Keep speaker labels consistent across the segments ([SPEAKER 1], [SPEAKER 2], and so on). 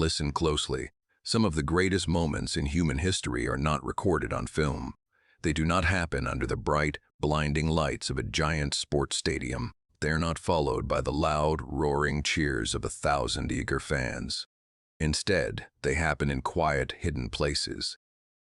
[SPEAKER 1] Listen closely. Some of the greatest moments in human history are not recorded on film. They do not happen under the bright, blinding lights of a giant sports stadium. They are not followed by the loud, roaring cheers of 1,000 eager fans. Instead, they happen in quiet, hidden places.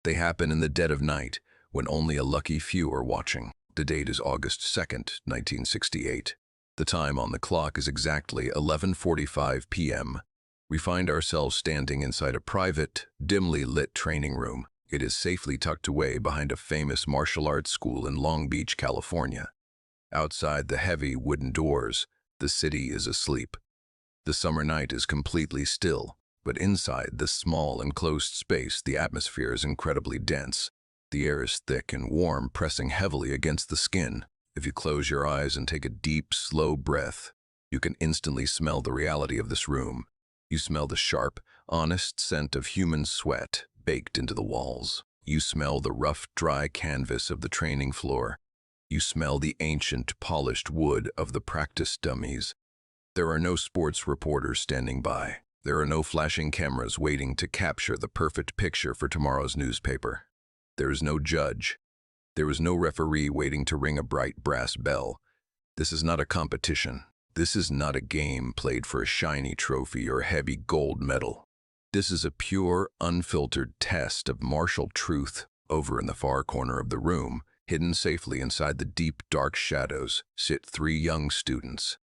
[SPEAKER 1] They happen in the dead of night, when only a lucky few are watching. The date is August 2nd, 1968. The time on the clock is exactly 11:45 p.m. We find ourselves standing inside a private, dimly lit training room. It is safely tucked away behind a famous martial arts school in Long Beach, California. Outside the heavy wooden doors, the city is asleep. The summer night is completely still, but inside this small enclosed space, the atmosphere is incredibly dense. The air is thick and warm, pressing heavily against the skin. If you close your eyes and take a deep, slow breath, you can instantly smell the reality of this room. You smell the sharp, honest scent of human sweat baked into the walls. You smell the rough, dry canvas of the training floor. You smell the ancient, polished wood of the practice dummies. There are no sports reporters standing by. There are no flashing cameras waiting to capture the perfect picture for tomorrow's newspaper. There is no judge. There is no referee waiting to ring a bright brass bell. This is not a competition. This is not a game played for a shiny trophy or a heavy gold medal. This is a pure, unfiltered test of martial truth. Over in the far corner of the room, hidden safely inside the deep, dark shadows, sit 3 young students.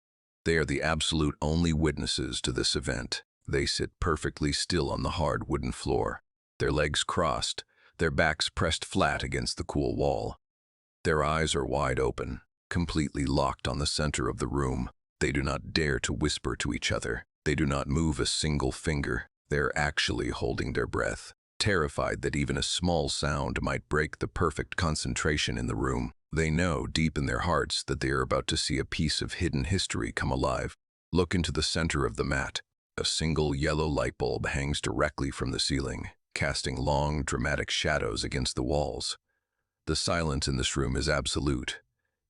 [SPEAKER 1] They are the absolute only witnesses to this event. They sit perfectly still on the hard wooden floor, their legs crossed, their backs pressed flat against the cool wall. Their eyes are wide open, completely locked on the center of the room. They do not dare to whisper to each other. They do not move a single finger. They are actually holding their breath, terrified that even a small sound might break the perfect concentration in the room. They know deep in their hearts that they are about to see a piece of hidden history come alive. Look into the center of the mat. A single yellow light bulb hangs directly from the ceiling, casting long, dramatic shadows against the walls. The silence in this room is absolute.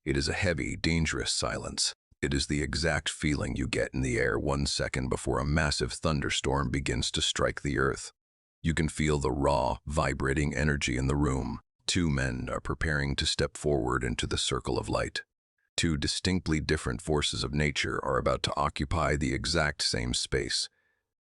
[SPEAKER 1] It is a heavy, dangerous silence. It is the exact feeling you get in the air 1 second before a massive thunderstorm begins to strike the earth. You can feel the raw, vibrating energy in the room. 2 men are preparing to step forward into the circle of light. 2 distinctly different forces of nature are about to occupy the exact same space.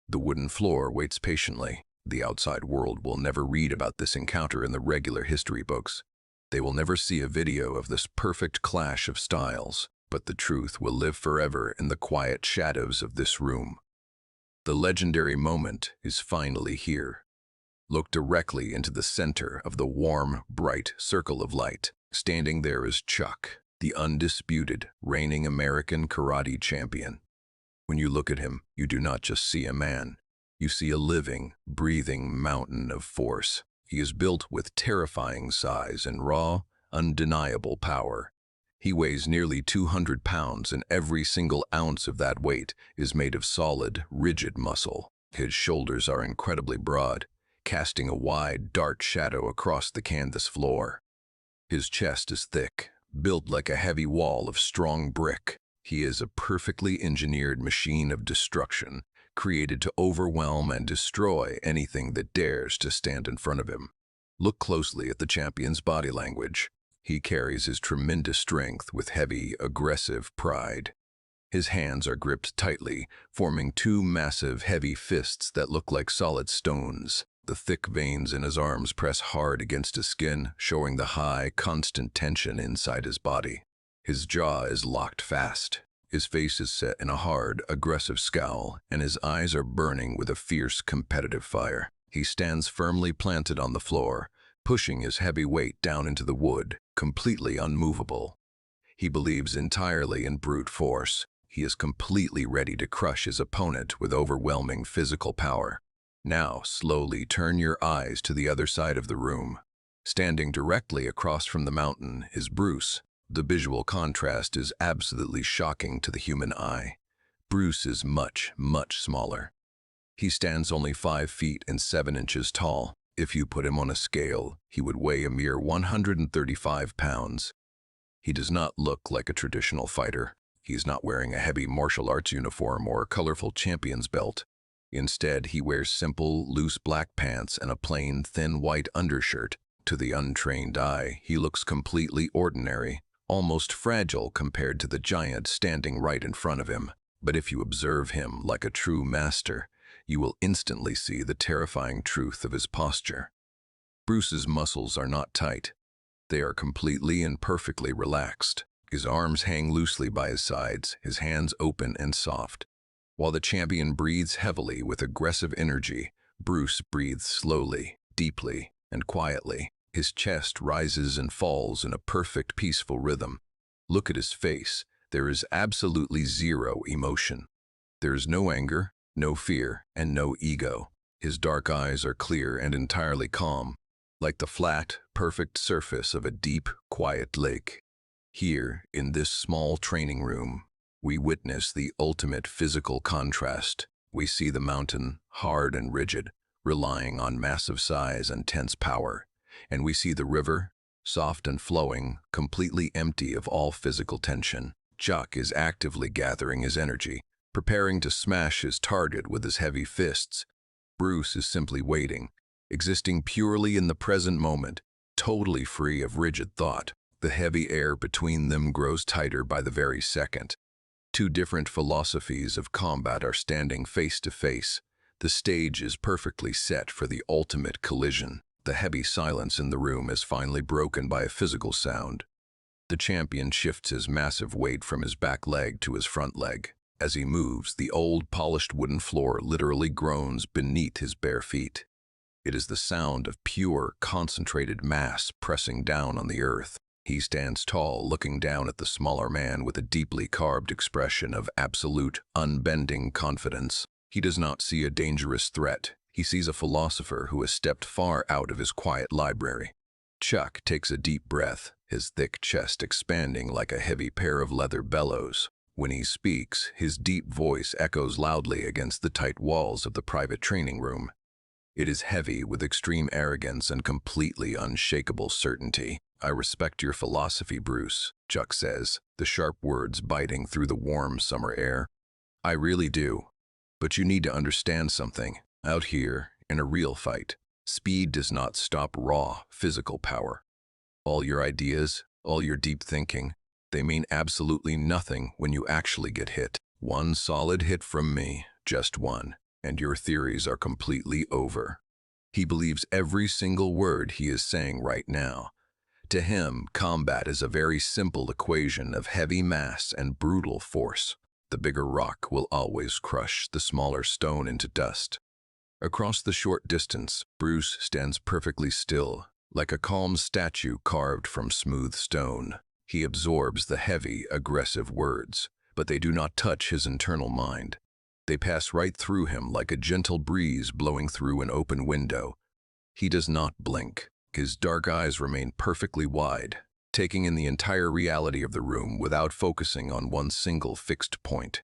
[SPEAKER 1] The wooden floor waits patiently. The outside world will never read about this encounter in the regular history books. They will never see a video of this perfect clash of styles, but the truth will live forever in the quiet shadows of this room. The legendary moment is finally here. Look directly into the center of the warm, bright circle of light. Standing there is Chuck, the undisputed, reigning American karate champion. When you look at him, you do not just see a man. You see a living, breathing mountain of force. He is built with terrifying size and raw, undeniable power. He weighs nearly 200 pounds, and every single ounce of that weight is made of solid, rigid muscle. His shoulders are incredibly broad, casting a wide, dark shadow across the canvas floor. His chest is thick, built like a heavy wall of strong brick. He is a perfectly engineered machine of destruction, created to overwhelm and destroy anything that dares to stand in front of him. Look closely at the champion's body language. He carries his tremendous strength with heavy, aggressive pride. His hands are gripped tightly, forming 2 massive, heavy fists that look like solid stones. The thick veins in his arms press hard against his skin, showing the high, constant tension inside his body. His jaw is locked fast. His face is set in a hard, aggressive scowl, and his eyes are burning with a fierce, competitive fire. He stands firmly planted on the floor, pushing his heavy weight down into the wood, completely unmovable. He believes entirely in brute force. He is completely ready to crush his opponent with overwhelming physical power. Now, slowly turn your eyes to the other side of the room. Standing directly across from the mountain is Bruce. The visual contrast is absolutely shocking to the human eye. Bruce is much, much smaller. He stands only 5 feet and 7 inches tall. If you put him on a scale, he would weigh a mere 135 pounds. He does not look like a traditional fighter. He's not wearing a heavy martial arts uniform or a colorful champion's belt. Instead, he wears simple, loose black pants and a plain, thin white undershirt. To the untrained eye, he looks completely ordinary, almost fragile compared to the giant standing right in front of him. But if you observe him like a true master, you will instantly see the terrifying truth of his posture. Bruce's muscles are not tight. They are completely and perfectly relaxed. His arms hang loosely by his sides, his hands open and soft. While the champion breathes heavily with aggressive energy, Bruce breathes slowly, deeply, and quietly. His chest rises and falls in a perfect, peaceful rhythm. Look at his face. There is absolutely zero emotion. There is no anger, no fear, and no ego. His dark eyes are clear and entirely calm, like the flat, perfect surface of a deep, quiet lake. Here, in this small training room, we witness the ultimate physical contrast. We see the mountain, hard and rigid, relying on massive size and tense power. And we see the river, soft and flowing, completely empty of all physical tension. Chuck is actively gathering his energy, preparing to smash his target with his heavy fists. Bruce is simply waiting, existing purely in the present moment, totally free of rigid thought. The heavy air between them grows tighter by the very second. Two different philosophies of combat are standing face to face. The stage is perfectly set for the ultimate collision. The heavy silence in the room is finally broken by a physical sound. The champion shifts his massive weight from his back leg to his front leg. As he moves, the old polished wooden floor literally groans beneath his bare feet. It is the sound of pure, concentrated mass pressing down on the earth. He stands tall, looking down at the smaller man with a deeply carved expression of absolute, unbending confidence. He does not see a dangerous threat. He sees a philosopher who has stepped far out of his quiet library. Chuck takes a deep breath, his thick chest expanding like a heavy pair of leather bellows. When he speaks, his deep voice echoes loudly against the tight walls of the private training room. It is heavy with extreme arrogance and completely unshakable certainty. "I respect your philosophy, Bruce," Chuck says, the sharp words biting through the warm summer air. "I really do. But you need to understand something. Out here, in a real fight, speed does not stop raw, physical power. All your ideas, all your deep thinking, they mean absolutely nothing when you actually get hit. One solid hit from me, just one, and your theories are completely over." He believes every single word he is saying right now. To him, combat is a very simple equation of heavy mass and brutal force. The bigger rock will always crush the smaller stone into dust. Across the short distance, Bruce stands perfectly still, like a calm statue carved from smooth stone. He absorbs the heavy, aggressive words, but they do not touch his internal mind. They pass right through him like a gentle breeze blowing through an open window. He does not blink. His dark eyes remain perfectly wide, taking in the entire reality of the room without focusing on one single fixed point.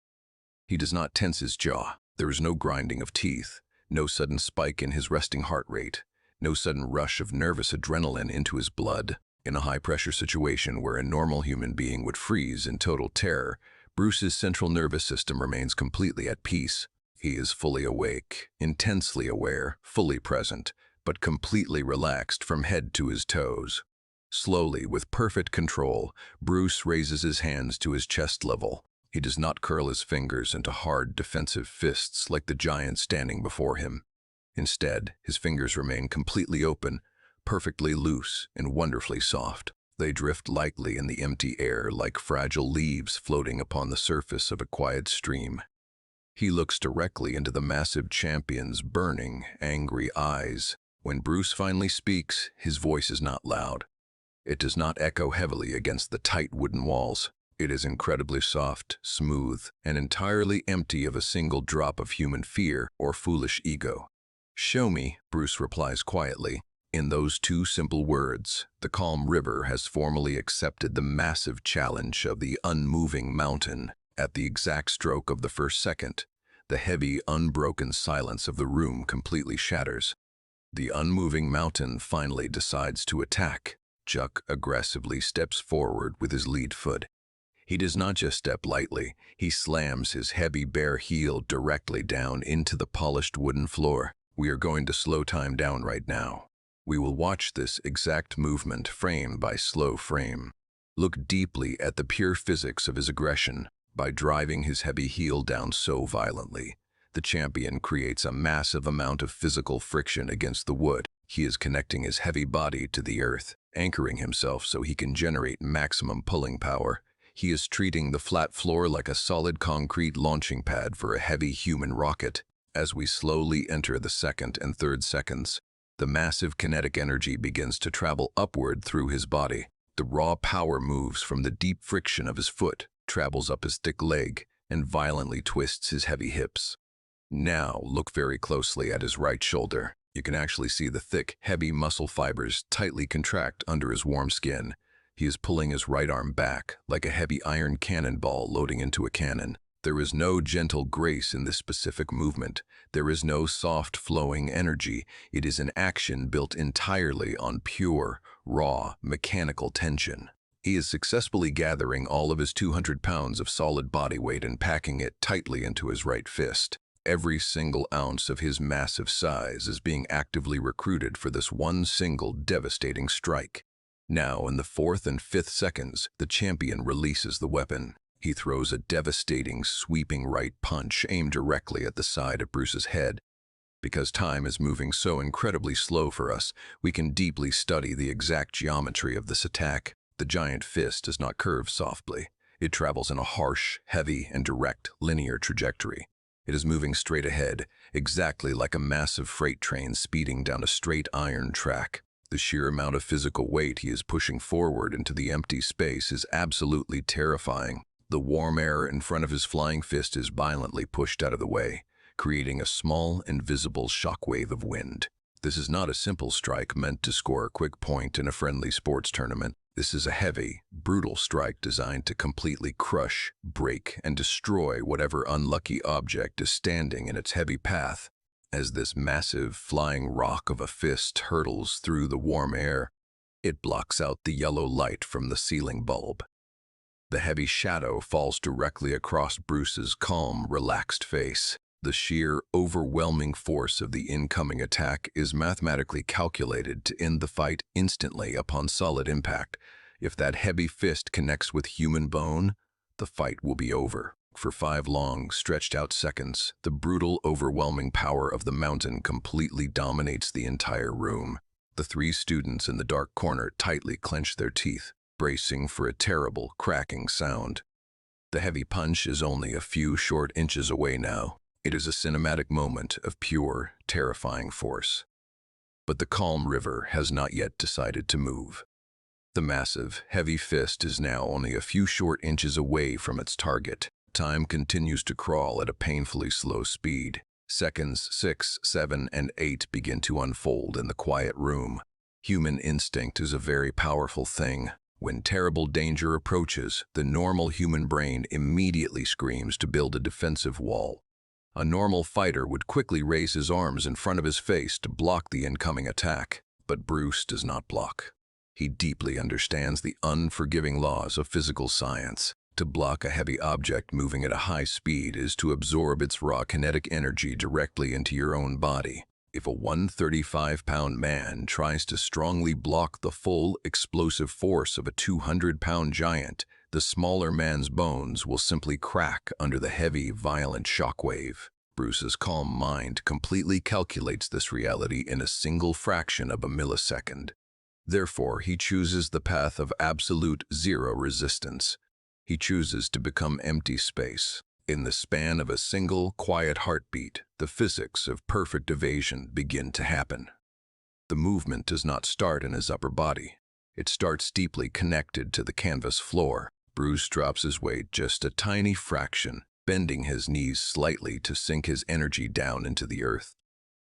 [SPEAKER 1] He does not tense his jaw. There is no grinding of teeth, no sudden spike in his resting heart rate, no sudden rush of nervous adrenaline into his blood. In a high-pressure situation where a normal human being would freeze in total terror, Bruce's central nervous system remains completely at peace. He is fully awake, intensely aware, fully present, but completely relaxed from head to his toes. Slowly, with perfect control, Bruce raises his hands to his chest level. He does not curl his fingers into hard, defensive fists like the giant standing before him. Instead, his fingers remain completely open, perfectly loose and wonderfully soft. They drift lightly in the empty air like fragile leaves floating upon the surface of a quiet stream. He looks directly into the massive champion's burning, angry eyes. When Bruce finally speaks, his voice is not loud. It does not echo heavily against the tight wooden walls. It is incredibly soft, smooth, and entirely empty of a single drop of human fear or foolish ego. "Show me," Bruce replies quietly. In those two simple words, the calm river has formally accepted the massive challenge of the unmoving mountain. At the exact stroke of the first second, the heavy, unbroken silence of the room completely shatters. The unmoving mountain finally decides to attack. Chuck aggressively steps forward with his lead foot. He does not just step lightly, he slams his heavy bare heel directly down into the polished wooden floor. We are going to slow time down right now. We will watch this exact movement frame by slow frame. Look deeply at the pure physics of his aggression. By driving his heavy heel down so violently, the champion creates a massive amount of physical friction against the wood. He is connecting his heavy body to the earth, anchoring himself so he can generate maximum pulling power. He is treating the flat floor like a solid concrete launching pad for a heavy human rocket. As we slowly enter the second and third seconds, the massive kinetic energy begins to travel upward through his body. The raw power moves from the deep friction of his foot, travels up his thick leg, and violently twists his heavy hips. Now look very closely at his right shoulder. You can actually see the thick, heavy muscle fibers tightly contract under his warm skin. He is pulling his right arm back, like a heavy iron cannonball loading into a cannon. There is no gentle grace in this specific movement. There is no soft, flowing energy. It is an action built entirely on pure, raw, mechanical tension. He is successfully gathering all of his 200 pounds of solid body weight and packing it tightly into his right fist. Every single ounce of his massive size is being actively recruited for this one single devastating strike. Now, in the fourth and fifth seconds, the champion releases the weapon. He throws a devastating, sweeping right punch aimed directly at the side of Bruce's head. Because time is moving so incredibly slow for us, we can deeply study the exact geometry of this attack. The giant fist does not curve softly. It travels in a harsh, heavy, and direct, linear trajectory. It is moving straight ahead, exactly like a massive freight train speeding down a straight iron track. The sheer amount of physical weight he is pushing forward into the empty space is absolutely terrifying. The warm air in front of his flying fist is violently pushed out of the way, creating a small, invisible shockwave of wind. This is not a simple strike meant to score a quick point in a friendly sports tournament. This is a heavy, brutal strike designed to completely crush, break, and destroy whatever unlucky object is standing in its heavy path. As this massive, flying rock of a fist hurtles through the warm air, it blocks out the yellow light from the ceiling bulb. The heavy shadow falls directly across Bruce's calm, relaxed face. The sheer, overwhelming force of the incoming attack is mathematically calculated to end the fight instantly upon solid impact. If that heavy fist connects with human bone, the fight will be over. For 5 long, stretched-out seconds, the brutal, overwhelming power of the mountain completely dominates the entire room. The 3 students in the dark corner tightly clench their teeth, bracing for a terrible, cracking sound. The heavy punch is only a few short inches away now. It is a cinematic moment of pure, terrifying force. But the calm river has not yet decided to move. The massive, heavy fist is now only a few short inches away from its target. Time continues to crawl at a painfully slow speed. Seconds 6, 7, and 8 begin to unfold in the quiet room. Human instinct is a very powerful thing. When terrible danger approaches, the normal human brain immediately screams to build a defensive wall. A normal fighter would quickly raise his arms in front of his face to block the incoming attack. But Bruce does not block. He deeply understands the unforgiving laws of physical science. To block a heavy object moving at a high speed is to absorb its raw kinetic energy directly into your own body. If a 135-pound man tries to strongly block the full explosive force of a 200-pound giant, the smaller man's bones will simply crack under the heavy, violent shockwave. Bruce's calm mind completely calculates this reality in a single fraction of a millisecond. Therefore, he chooses the path of absolute zero resistance. He chooses to become empty space. In the span of a single, quiet heartbeat, the physics of perfect evasion begin to happen. The movement does not start in his upper body. It starts deeply connected to the canvas floor. Bruce drops his weight just a tiny fraction, bending his knees slightly to sink his energy down into the earth.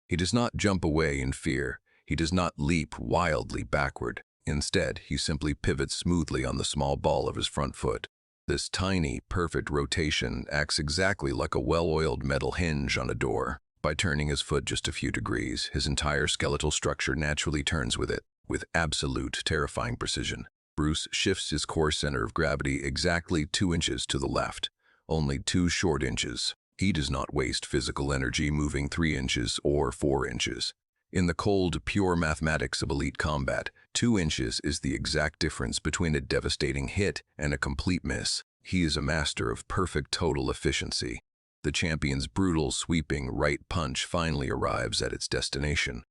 [SPEAKER 1] He does not jump away in fear. He does not leap wildly backward. Instead, he simply pivots smoothly on the small ball of his front foot. This tiny, perfect rotation acts exactly like a well-oiled metal hinge on a door. By turning his foot just a few degrees, his entire skeletal structure naturally turns with it, with absolute, terrifying precision. Bruce shifts his core center of gravity exactly 2 inches to the left, only 2 short inches. He does not waste physical energy moving 3 inches or 4 inches. In the cold, pure mathematics of elite combat, 2 inches is the exact difference between a devastating hit and a complete miss. He is a master of perfect total efficiency. The champion's brutal, sweeping right punch finally arrives at its destination.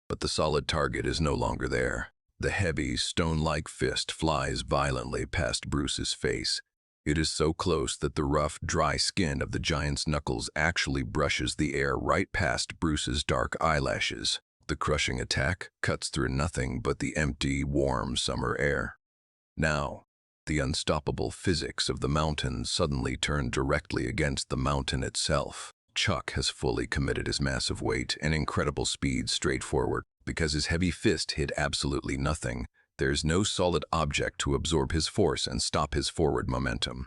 [SPEAKER 1] But the solid target is no longer there. The heavy, stone-like fist flies violently past Bruce's face. It is so close that the rough, dry skin of the giant's knuckles actually brushes the air right past Bruce's dark eyelashes. The crushing attack cuts through nothing but the empty, warm summer air. Now, the unstoppable physics of the mountain suddenly turn directly against the mountain itself. Chuck has fully committed his massive weight and incredible speed straight forward. Because his heavy fist hit absolutely nothing, there's no solid object to absorb his force and stop his forward momentum.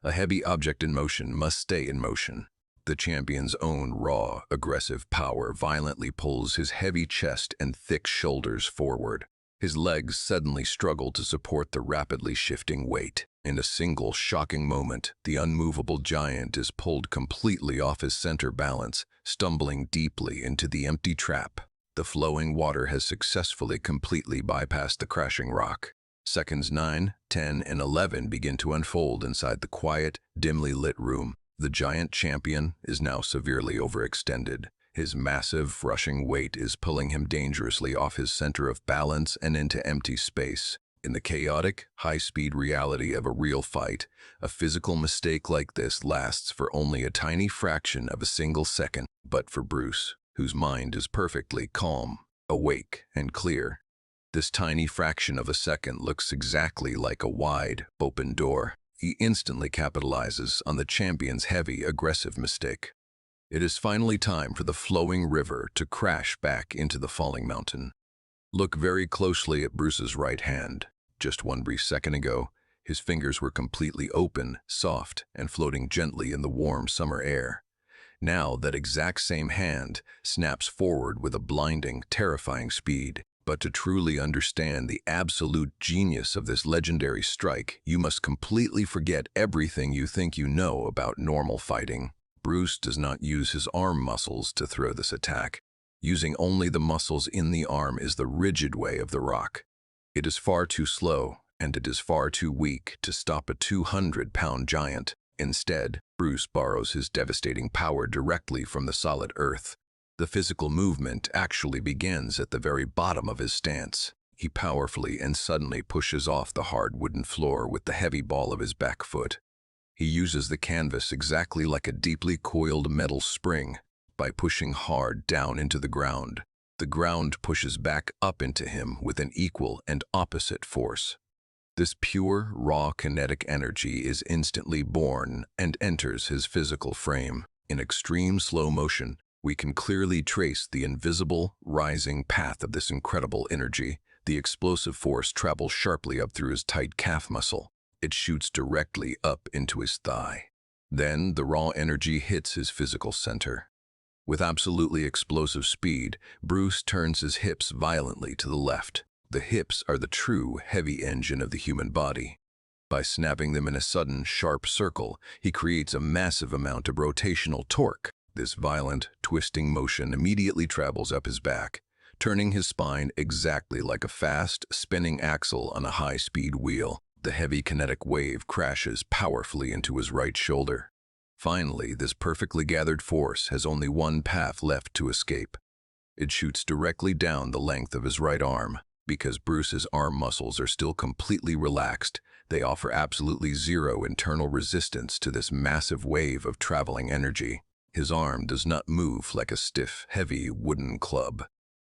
[SPEAKER 1] A heavy object in motion must stay in motion. The champion's own raw, aggressive power violently pulls his heavy chest and thick shoulders forward. His legs suddenly struggle to support the rapidly shifting weight. In a single shocking moment, the unmovable giant is pulled completely off his center balance, stumbling deeply into the empty trap. The flowing water has successfully completely bypassed the crashing rock. Seconds 9, 10, and 11 begin to unfold inside the quiet, dimly lit room. The giant champion is now severely overextended. His massive, rushing weight is pulling him dangerously off his center of balance and into empty space. In the chaotic, high-speed reality of a real fight, a physical mistake like this lasts for only a tiny fraction of a single second. But for Bruce, whose mind is perfectly calm, awake, and clear, this tiny fraction of a second looks exactly like a wide, open door. He instantly capitalizes on the champion's heavy, aggressive mistake. It is finally time for the flowing river to crash back into the falling mountain. Look very closely at Bruce's right hand. Just one brief second ago, his fingers were completely open, soft, and floating gently in the warm summer air. Now that exact same hand snaps forward with a blinding, terrifying speed. But to truly understand the absolute genius of this legendary strike, you must completely forget everything you think you know about normal fighting. Bruce does not use his arm muscles to throw this attack. Using only the muscles in the arm is the rigid way of the rock. It is far too slow, and it is far too weak to stop a 200-pound giant. Instead, Bruce borrows his devastating power directly from the solid earth. The physical movement actually begins at the very bottom of his stance. He powerfully and suddenly pushes off the hard wooden floor with the heavy ball of his back foot. He uses the canvas exactly like a deeply coiled metal spring. By pushing hard down into the ground pushes back up into him with an equal and opposite force. This pure, raw kinetic energy is instantly born and enters his physical frame. In extreme slow motion, we can clearly trace the invisible, rising path of this incredible energy. The explosive force travels sharply up through his tight calf muscle. It shoots directly up into his thigh. Then the raw energy hits his physical center. With absolutely explosive speed, Bruce turns his hips violently to the left. The hips are the true heavy engine of the human body. By snapping them in a sudden, sharp circle, he creates a massive amount of rotational torque. This violent, twisting motion immediately travels up his back, turning his spine exactly like a fast, spinning axle on a high-speed wheel. The heavy kinetic wave crashes powerfully into his right shoulder. Finally, this perfectly gathered force has only one path left to escape. It shoots directly down the length of his right arm. Because Bruce's arm muscles are still completely relaxed, they offer absolutely zero internal resistance to this massive wave of traveling energy. His arm does not move like a stiff, heavy wooden club.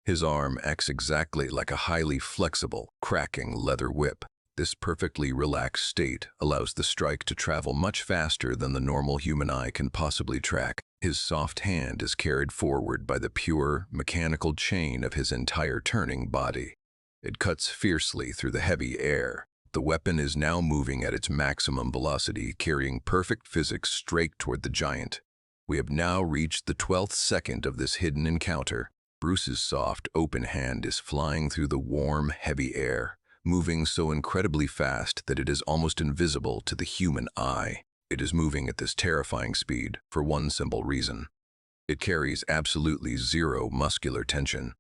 [SPEAKER 1] His arm acts exactly like a highly flexible, cracking leather whip. This perfectly relaxed state allows the strike to travel much faster than the normal human eye can possibly track. His soft hand is carried forward by the pure, mechanical chain of his entire turning body. It cuts fiercely through the heavy air. The weapon is now moving at its maximum velocity, carrying perfect physics straight toward the giant. We have now reached the 12th second of this hidden encounter. Bruce's soft, open hand is flying through the warm, heavy air, moving so incredibly fast that it is almost invisible to the human eye. It is moving at this terrifying speed for one simple reason. It carries absolutely zero muscular tension.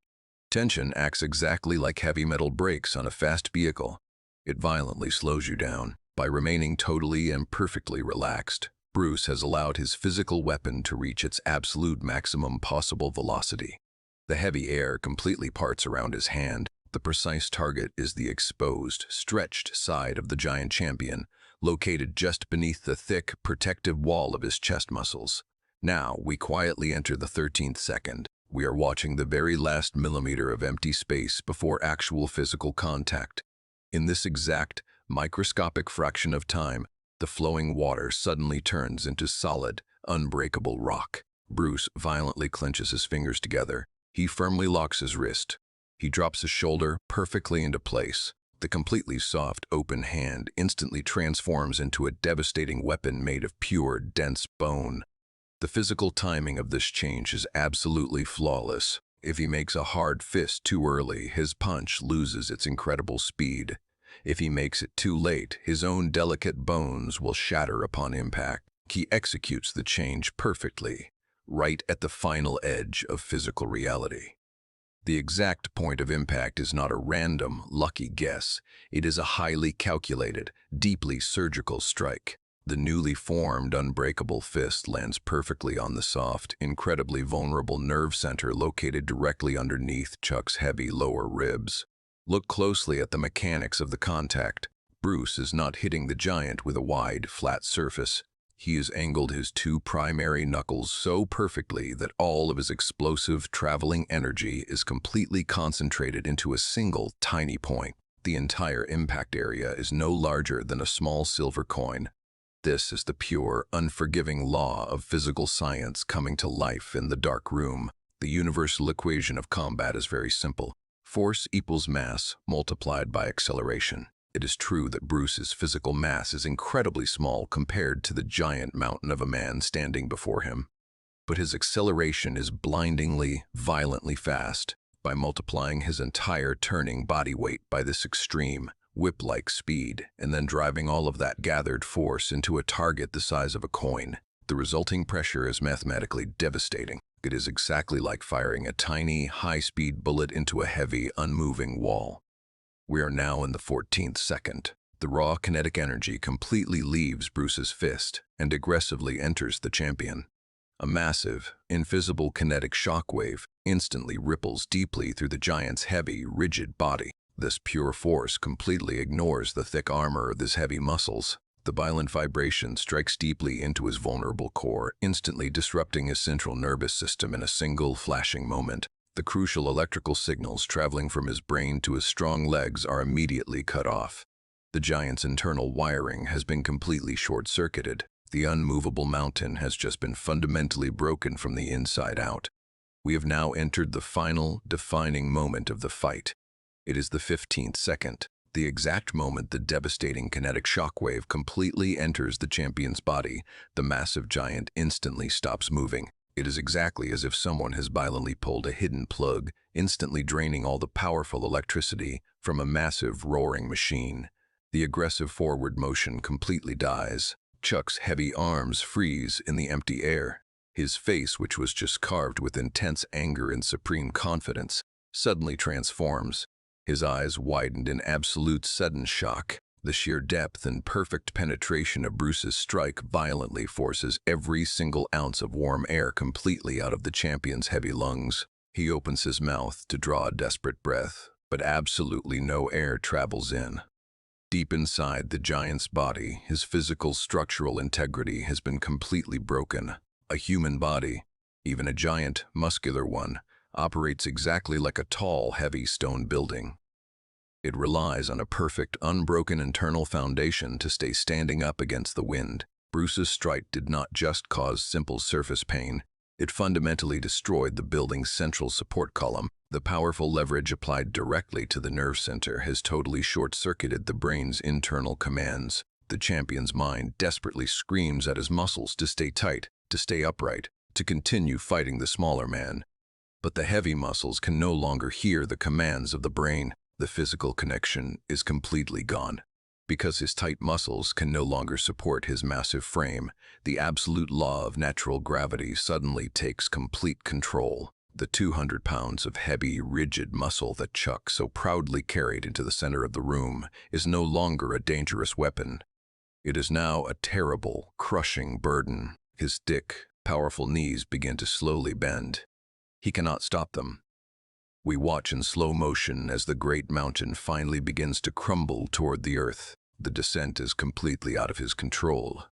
[SPEAKER 1] Tension acts exactly like heavy metal brakes on a fast vehicle. It violently slows you down. By remaining totally and perfectly relaxed, Bruce has allowed his physical weapon to reach its absolute maximum possible velocity. The heavy air completely parts around his hand. The precise target is the exposed, stretched side of the giant champion, located just beneath the thick, protective wall of his chest muscles. Now, we quietly enter the 13th second. We are watching the very last millimeter of empty space before actual physical contact. In this exact, microscopic fraction of time, the flowing water suddenly turns into solid, unbreakable rock. Bruce violently clenches his fingers together. He firmly locks his wrist. He drops his shoulder perfectly into place. The completely soft, open hand instantly transforms into a devastating weapon made of pure, dense bone. The physical timing of this change is absolutely flawless. If he makes a hard fist too early, his punch loses its incredible speed. If he makes it too late, his own delicate bones will shatter upon impact. He executes the change perfectly, right at the final edge of physical reality. The exact point of impact is not a random, lucky guess. It is a highly calculated, deeply surgical strike. The newly formed, unbreakable fist lands perfectly on the soft, incredibly vulnerable nerve center located directly underneath Chuck's heavy lower ribs. Look closely at the mechanics of the contact. Bruce is not hitting the giant with a wide, flat surface. He has angled his two primary knuckles so perfectly that all of his explosive, traveling energy is completely concentrated into a single, tiny point. The entire impact area is no larger than a small silver coin. This is the pure, unforgiving law of physical science coming to life in the dark room. The universal equation of combat is very simple. Force equals mass multiplied by acceleration. It is true that Bruce's physical mass is incredibly small compared to the giant mountain of a man standing before him. But his acceleration is blindingly, violently fast. By multiplying his entire turning body weight by this extreme, whip-like speed, and then driving all of that gathered force into a target the size of a coin, the resulting pressure is mathematically devastating. It is exactly like firing a tiny, high-speed bullet into a heavy, unmoving wall. We are now in the 14th second. The raw kinetic energy completely leaves Bruce's fist and aggressively enters the champion. A massive, invisible kinetic shockwave instantly ripples deeply through the giant's heavy, rigid body. This pure force completely ignores the thick armor of his heavy muscles. The violent vibration strikes deeply into his vulnerable core, instantly disrupting his central nervous system in a single flashing moment. The crucial electrical signals traveling from his brain to his strong legs are immediately cut off. The giant's internal wiring has been completely short-circuited. The unmovable mountain has just been fundamentally broken from the inside out. We have now entered the final, defining moment of the fight. It is the 15th second, the exact moment the devastating kinetic shockwave completely enters the champion's body. The massive giant instantly stops moving. It is exactly as if someone has violently pulled a hidden plug, instantly draining all the powerful electricity from a massive, roaring machine. The aggressive forward motion completely dies. Chuck's heavy arms freeze in the empty air. His face, which was just carved with intense anger and supreme confidence, suddenly transforms. His eyes widened in absolute sudden shock. The sheer depth and perfect penetration of Bruce's strike violently forces every single ounce of warm air completely out of the champion's heavy lungs. He opens his mouth to draw a desperate breath, but absolutely no air travels in. Deep inside the giant's body, his physical structural integrity has been completely broken. A human body, even a giant, muscular one, operates exactly like a tall, heavy stone building. It relies on a perfect, unbroken internal foundation to stay standing up against the wind. Bruce's strike did not just cause simple surface pain. It fundamentally destroyed the building's central support column. The powerful leverage applied directly to the nerve center has totally short-circuited the brain's internal commands. The champion's mind desperately screams at his muscles to stay tight, to stay upright, to continue fighting the smaller man. But the heavy muscles can no longer hear the commands of the brain. The physical connection is completely gone. Because his tight muscles can no longer support his massive frame, the absolute law of natural gravity suddenly takes complete control. The 200 pounds of heavy, rigid muscle that Chuck so proudly carried into the center of the room is no longer a dangerous weapon. It is now a terrible, crushing burden. His thick, powerful knees begin to slowly bend. He cannot stop them. We watch in slow motion as the great mountain finally begins to crumble toward the earth. The descent is completely out of his control.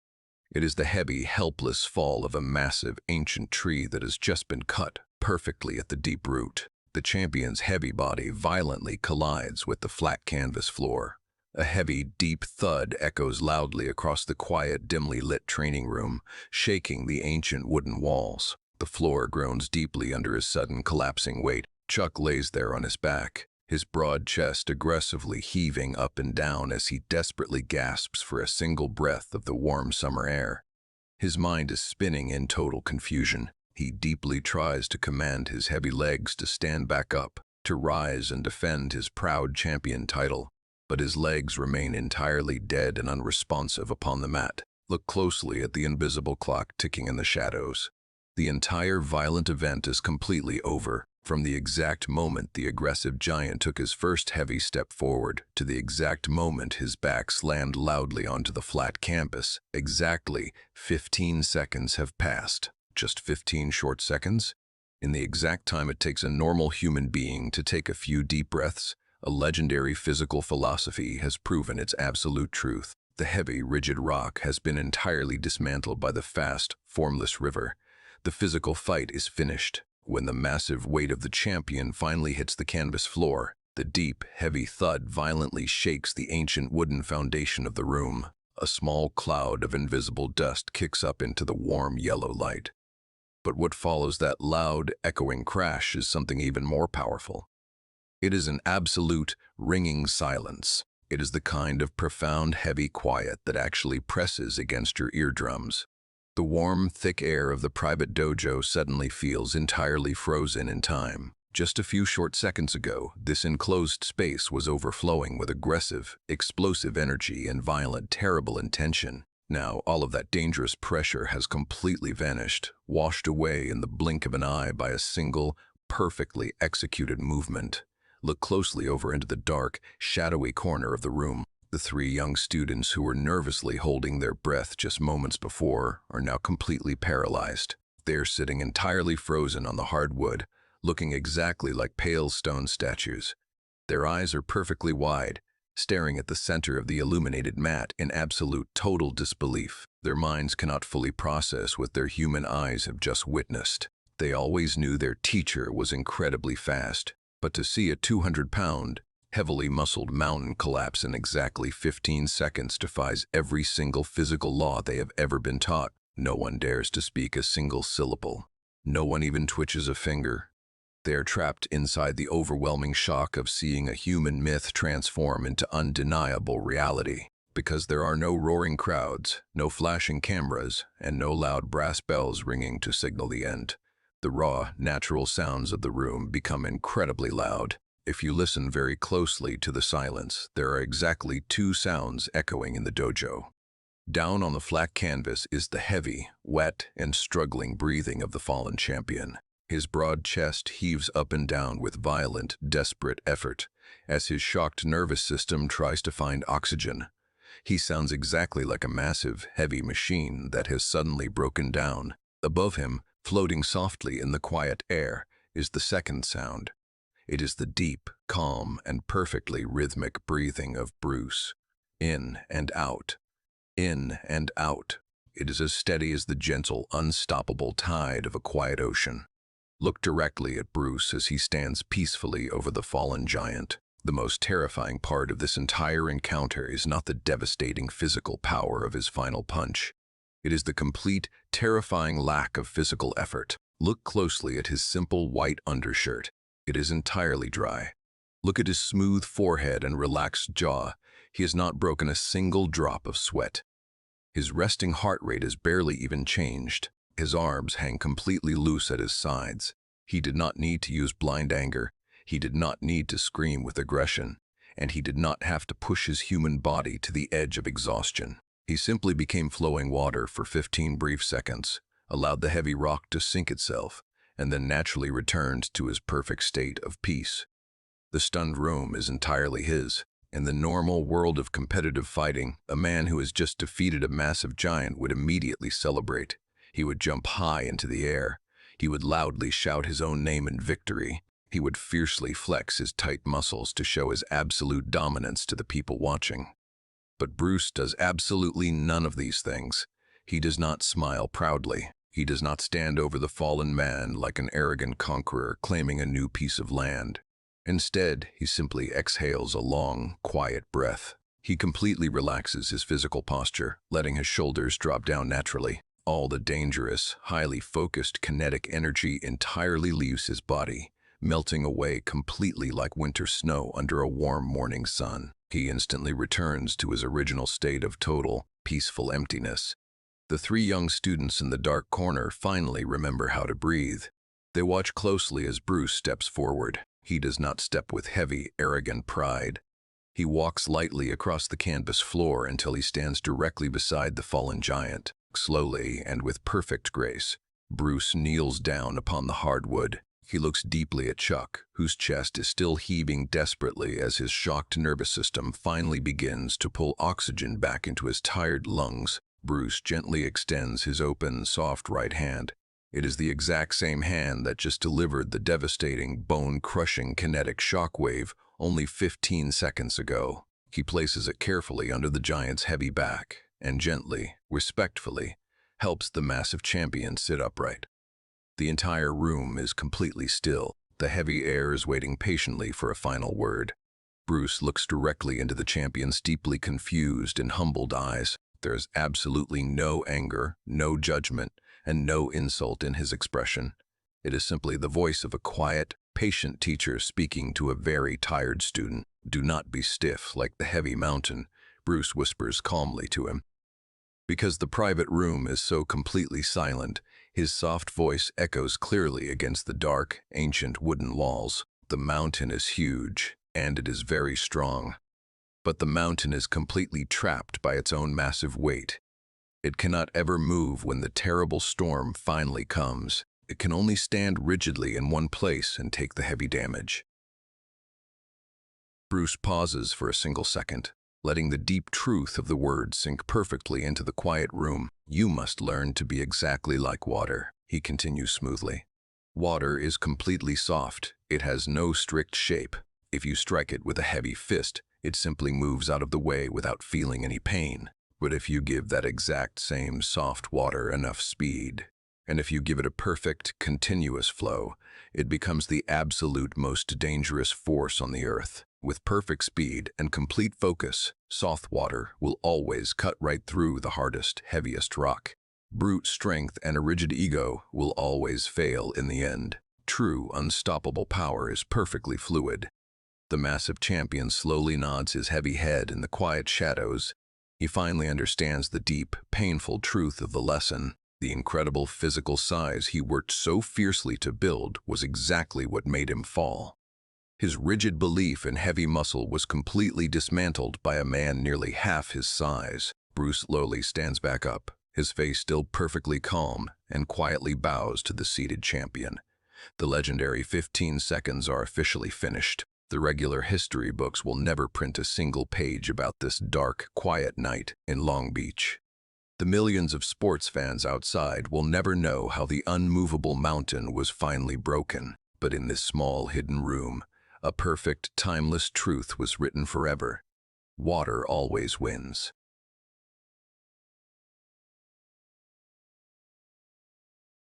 [SPEAKER 1] It is the heavy, helpless fall of a massive, ancient tree that has just been cut perfectly at the deep root. The champion's heavy body violently collides with the flat canvas floor. A heavy, deep thud echoes loudly across the quiet, dimly lit training room, shaking the ancient wooden walls. The floor groans deeply under his sudden collapsing weight. Chuck lays there on his back, his broad chest aggressively heaving up and down as he desperately gasps for a single breath of the warm summer air. His mind is spinning in total confusion. He deeply tries to command his heavy legs to stand back up, to rise and defend his proud champion title, but his legs remain entirely dead and unresponsive upon the mat. Look closely at the invisible clock ticking in the shadows. The entire violent event is completely over. From the exact moment the aggressive giant took his first heavy step forward to the exact moment his back slammed loudly onto the flat canvas, exactly 15 seconds have passed. Just 15 short seconds? In the exact time it takes a normal human being to take a few deep breaths, a legendary physical philosophy has proven its absolute truth. The heavy, rigid rock has been entirely dismantled by the fast, formless river. The physical fight is finished. When the massive weight of the champion finally hits the canvas floor, the deep, heavy thud violently shakes the ancient wooden foundation of the room. A small cloud of invisible dust kicks up into the warm yellow light. But what follows that loud, echoing crash is something even more powerful. It is an absolute, ringing silence. It is the kind of profound, heavy quiet that actually presses against your eardrums. The warm, thick air of the private dojo suddenly feels entirely frozen in time. Just a few short seconds ago, this enclosed space was overflowing with aggressive, explosive energy and violent, terrible intention. Now, all of that dangerous pressure has completely vanished, washed away in the blink of an eye by a single, perfectly executed movement. Look closely over into the dark, shadowy corner of the room. The three young students who were nervously holding their breath just moments before are now completely paralyzed. They are sitting entirely frozen on the hardwood, looking exactly like pale stone statues. Their eyes are perfectly wide, staring at the center of the illuminated mat in absolute total disbelief. Their minds cannot fully process what their human eyes have just witnessed. They always knew their teacher was incredibly fast, but to see a 200-pound, heavily muscled mountain collapse in exactly 15 seconds defies every single physical law they have ever been taught. No one dares to speak a single syllable. No one even twitches a finger. They are trapped inside the overwhelming shock of seeing a human myth transform into undeniable reality. Because there are no roaring crowds, no flashing cameras, and no loud brass bells ringing to signal the end. The raw, natural sounds of the room become incredibly loud. If you listen very closely to the silence, there are exactly two sounds echoing in the dojo. Down on the flat canvas is the heavy, wet, and struggling breathing of the fallen champion. His broad chest heaves up and down with violent, desperate effort as his shocked nervous system tries to find oxygen. He sounds exactly like a massive, heavy machine that has suddenly broken down. Above him, floating softly in the quiet air, is the second sound. It is the deep, calm, and perfectly rhythmic breathing of Bruce. In and out. In and out. It is as steady as the gentle, unstoppable tide of a quiet ocean. Look directly at Bruce as he stands peacefully over the fallen giant. The most terrifying part of this entire encounter is not the devastating physical power of his final punch. It is the complete, terrifying lack of physical effort. Look closely at his simple white undershirt. It is entirely dry. Look at his smooth forehead and relaxed jaw. He has not broken a single drop of sweat. His resting heart rate has barely even changed. His arms hang completely loose at his sides. He did not need to use blind anger. He did not need to scream with aggression, and he did not have to push his human body to the edge of exhaustion. He simply became flowing water for 15 brief seconds, allowed the heavy rock to sink itself, and then naturally returned to his perfect state of peace. The stunned room is entirely his. In the normal world of competitive fighting, a man who has just defeated a massive giant would immediately celebrate. He would jump high into the air. He would loudly shout his own name in victory. He would fiercely flex his tight muscles to show his absolute dominance to the people watching. But Bruce does absolutely none of these things. He does not smile proudly. He does not stand over the fallen man like an arrogant conqueror claiming a new piece of land. Instead, he simply exhales a long, quiet breath. He completely relaxes his physical posture, letting his shoulders drop down naturally. All the dangerous, highly focused kinetic energy entirely leaves his body, melting away completely like winter snow under a warm morning sun. He instantly returns to his original state of total, peaceful emptiness. The three young students in the dark corner finally remember how to breathe. They watch closely as Bruce steps forward. He does not step with heavy, arrogant pride. He walks lightly across the canvas floor until he stands directly beside the fallen giant. Slowly and with perfect grace, Bruce kneels down upon the hardwood. He looks deeply at Chuck, whose chest is still heaving desperately as his shocked nervous system finally begins to pull oxygen back into his tired lungs. Bruce gently extends his open, soft right hand. It is the exact same hand that just delivered the devastating, bone-crushing kinetic shockwave only 15 seconds ago. He places it carefully under the giant's heavy back and gently, respectfully, helps the massive champion sit upright. The entire room is completely still. The heavy air is waiting patiently for a final word. Bruce looks directly into the champion's deeply confused and humbled eyes. There is absolutely no anger, no judgment, and no insult in his expression. It is simply the voice of a quiet, patient teacher speaking to a very tired student. "Do not be stiff like the heavy mountain," Bruce whispers calmly to him. Because the private room is so completely silent, his soft voice echoes clearly against the dark, ancient wooden walls. The mountain is huge, and it is very strong. But the mountain is completely trapped by its own massive weight. It cannot ever move when the terrible storm finally comes. It can only stand rigidly in one place and take the heavy damage. Bruce pauses for a single second, letting the deep truth of the words sink perfectly into the quiet room. "You must learn to be exactly like water," he continues smoothly. "Water is completely soft. It has no strict shape. If you strike it with a heavy fist, it simply moves out of the way without feeling any pain. But if you give that exact same soft water enough speed, and if you give it a perfect, continuous flow, it becomes the absolute most dangerous force on the earth. With perfect speed and complete focus, soft water will always cut right through the hardest, heaviest rock. Brute strength and a rigid ego will always fail in the end. True, unstoppable power is perfectly fluid." The massive champion slowly nods his heavy head in the quiet shadows. He finally understands the deep, painful truth of the lesson. The incredible physical size he worked so fiercely to build was exactly what made him fall. His rigid belief in heavy muscle was completely dismantled by a man nearly half his size. Bruce slowly stands back up, his face still perfectly calm, and quietly bows to the seated champion. The legendary 15 seconds are officially finished. The regular history books will never print a single page about this dark, quiet night in Long Beach. The millions of sports fans outside will never know how the unmovable mountain was finally broken. But in this small, hidden room, a perfect, timeless truth was written forever. Water always wins.